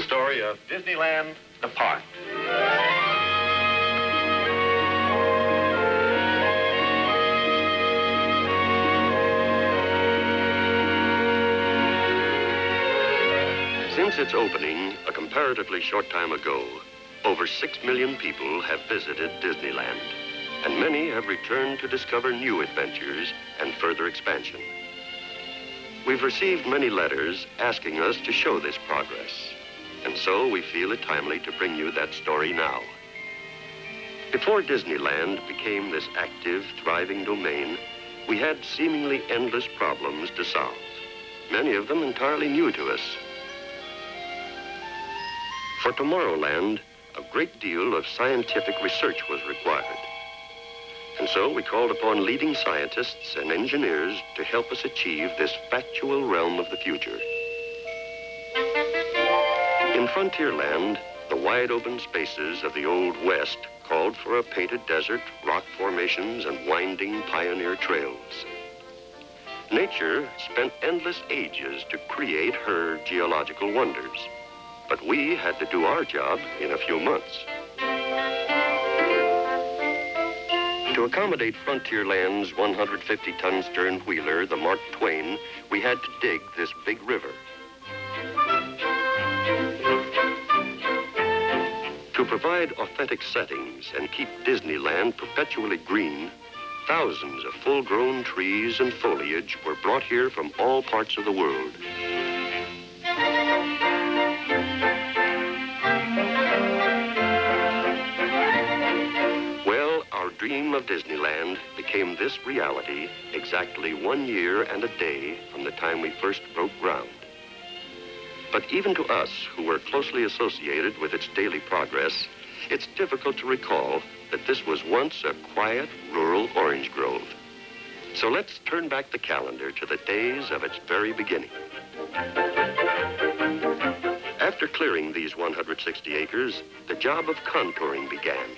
the story of Disneyland, the park. Since its opening, a comparatively short time ago, over 6 million people have visited Disneyland, and many have returned to discover new adventures and further expansion. We've received many letters asking us to show this progress, and so we feel it timely to bring you that story now. Before Disneyland became this active, thriving domain, we had seemingly endless problems to solve, many of them entirely new to us. For Tomorrowland, a great deal of scientific research was required. And so we called upon leading scientists and engineers to help us achieve this factual realm of the future. In Frontierland, the wide open spaces of the Old West called for a painted desert, rock formations, and winding pioneer trails. Nature spent endless ages to create her geological wonders, but we had to do our job in a few months. To accommodate Frontierland's 150-ton stern wheeler, the Mark Twain, we had to dig this big river. To provide authentic settings and keep Disneyland perpetually green, thousands of full-grown trees and foliage were brought here from all parts of the world. The dream of Disneyland became this reality exactly 1 year and a day from the time we first broke ground. But even to us, who were closely associated with its daily progress, it's difficult to recall that this was once a quiet, rural orange grove. So let's turn back the calendar to the days of its very beginning. After clearing these 160 acres, the job of contouring began.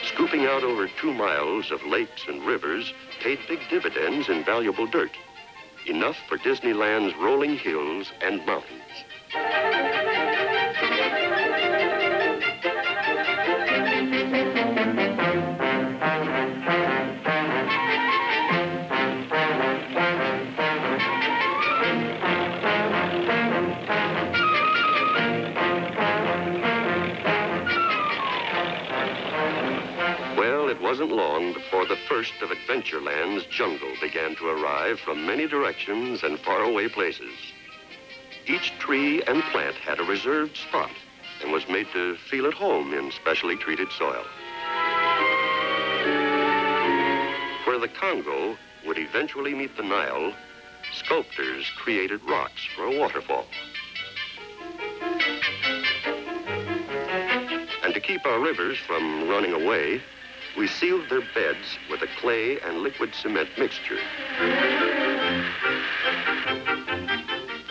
Scooping out over 2 miles of lakes and rivers paid big dividends in valuable dirt, enough for Disneyland's rolling hills and mountains. It wasn't long before the first of Adventureland's jungle began to arrive from many directions and faraway places. Each tree and plant had a reserved spot and was made to feel at home in specially treated soil. Where the Congo would eventually meet the Nile, sculptors created rocks for a waterfall. And to keep our rivers from running away, we sealed their beds with a clay and liquid cement mixture.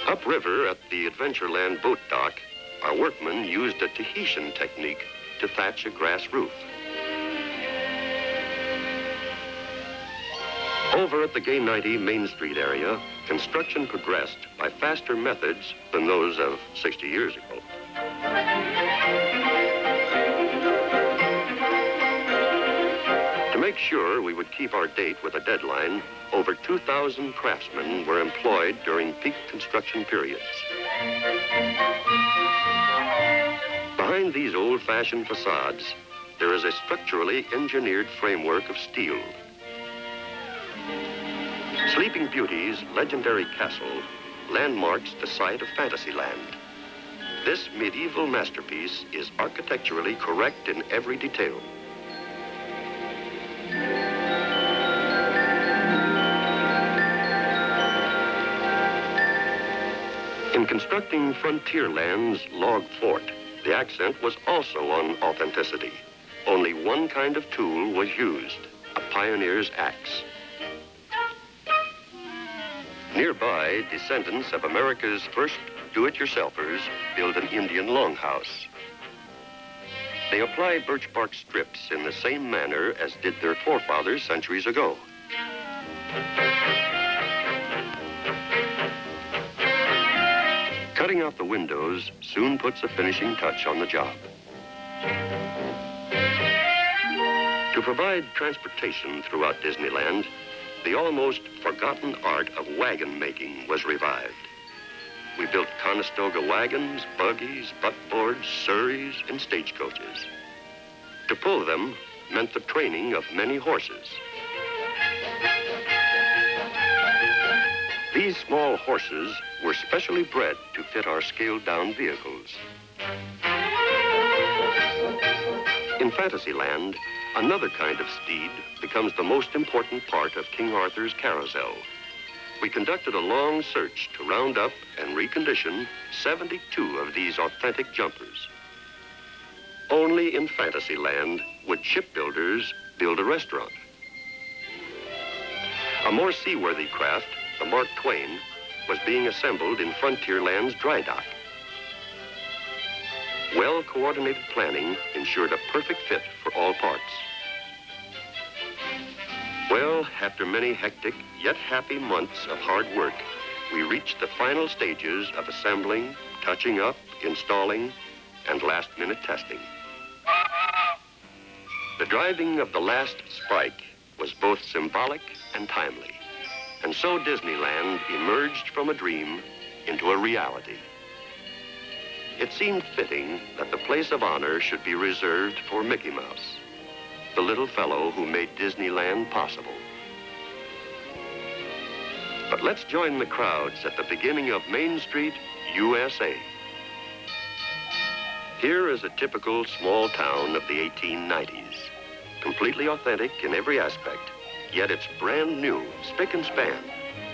Upriver at the Adventureland boat dock, our workmen used a Tahitian technique to thatch a grass roof. Over at the Gay 90 Main Street area, construction progressed by faster methods than those of 60 years ago. To make sure we would keep our date with a deadline, over 2,000 craftsmen were employed during peak construction periods. Behind these old-fashioned facades, there is a structurally engineered framework of steel. Sleeping Beauty's legendary castle landmarks the site of Fantasyland. This medieval masterpiece is architecturally correct in every detail. In constructing Frontierland's log fort, the accent was also on authenticity. Only one kind of tool was used, a pioneer's axe. Nearby, descendants of America's first do-it-yourselfers build an Indian longhouse. They apply birch bark strips in the same manner as did their forefathers centuries ago. Cutting out the windows soon puts a finishing touch on the job. To provide transportation throughout Disneyland, the almost forgotten art of wagon making was revived. We built Conestoga wagons, buggies, buckboards, surreys, and stagecoaches. To pull them meant the training of many horses. These small horses were specially bred to fit our scaled-down vehicles. In Fantasyland, another kind of steed becomes the most important part of King Arthur's carousel. We conducted a long search to round up and recondition 72 of these authentic jumpers. Only in Fantasyland would shipbuilders build a restaurant. A more seaworthy craft, the Mark Twain, was being assembled in Frontierland's dry dock. Well-coordinated planning ensured a perfect fit for all parts. Well, after many hectic yet happy months of hard work, we reached the final stages of assembling, touching up, installing, and last-minute testing. The driving of the last Sprite was both symbolic and timely. And so Disneyland emerged from a dream into a reality. It seemed fitting that the place of honor should be reserved for Mickey Mouse, the little fellow who made Disneyland possible. But let's join the crowds at the beginning of Main Street, USA. Here is a typical small town of the 1890s, completely authentic in every aspect, yet it's brand new, spick and span,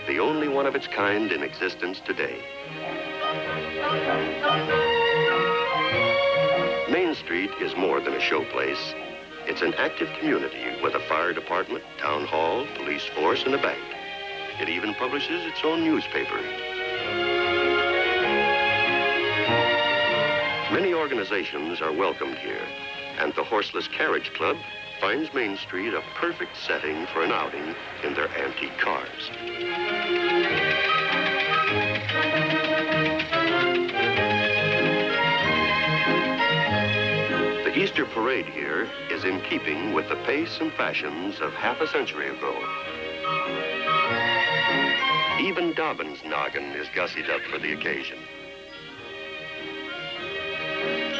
the only one of its kind in existence today. Main Street is more than a showplace. It's an active community with a fire department, town hall, police force, and a bank. It even publishes its own newspaper. Many organizations are welcomed here, and the Horseless Carriage Club finds Main Street a perfect setting for an outing in their antique cars. The Easter parade here is in keeping with the pace and fashions of half a century ago. Even Dobbin's noggin is gussied up for the occasion.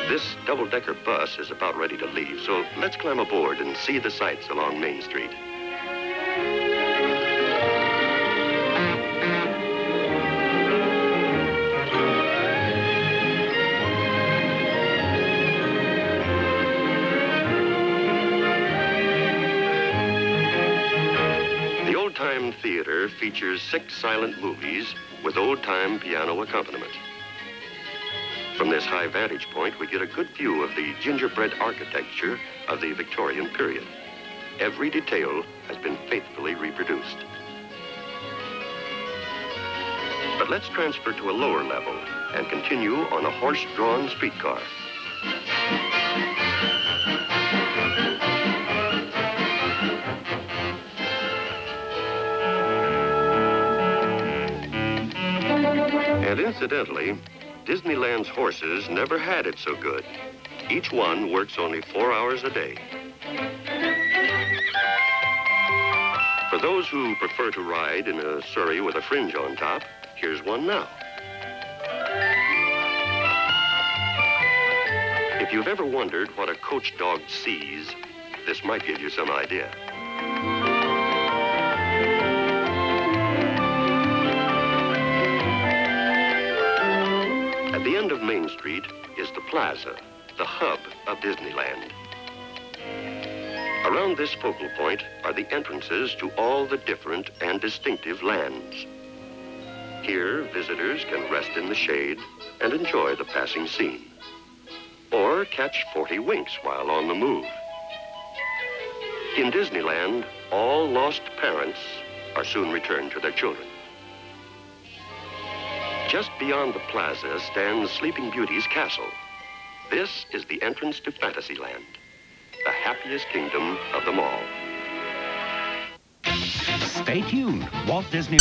This double-decker bus is about ready to leave, so let's climb aboard and see the sights along Main Street. The Old-Time Theater features 6 silent movies with old-time piano accompaniment. From this high vantage point, we get a good view of the gingerbread architecture of the Victorian period. Every detail has been faithfully reproduced. But let's transfer to a lower level and continue on a horse-drawn streetcar. And incidentally, Disneyland's horses never had it so good. Each one works only 4 hours a day. For those who prefer to ride in a surrey with a fringe on top, here's one now. If you've ever wondered what a coach dog sees, this might give you some idea. At the end of Main Street is the plaza, the hub of Disneyland. Around this focal point are the entrances to all the different and distinctive lands. Here, visitors can rest in the shade and enjoy the passing scene, or catch 40 winks while on the move. In Disneyland, all lost parents are soon returned to their children. Just beyond the plaza stands Sleeping Beauty's castle. This is the entrance to Fantasyland, the happiest kingdom of them all. Stay tuned. Walt Disney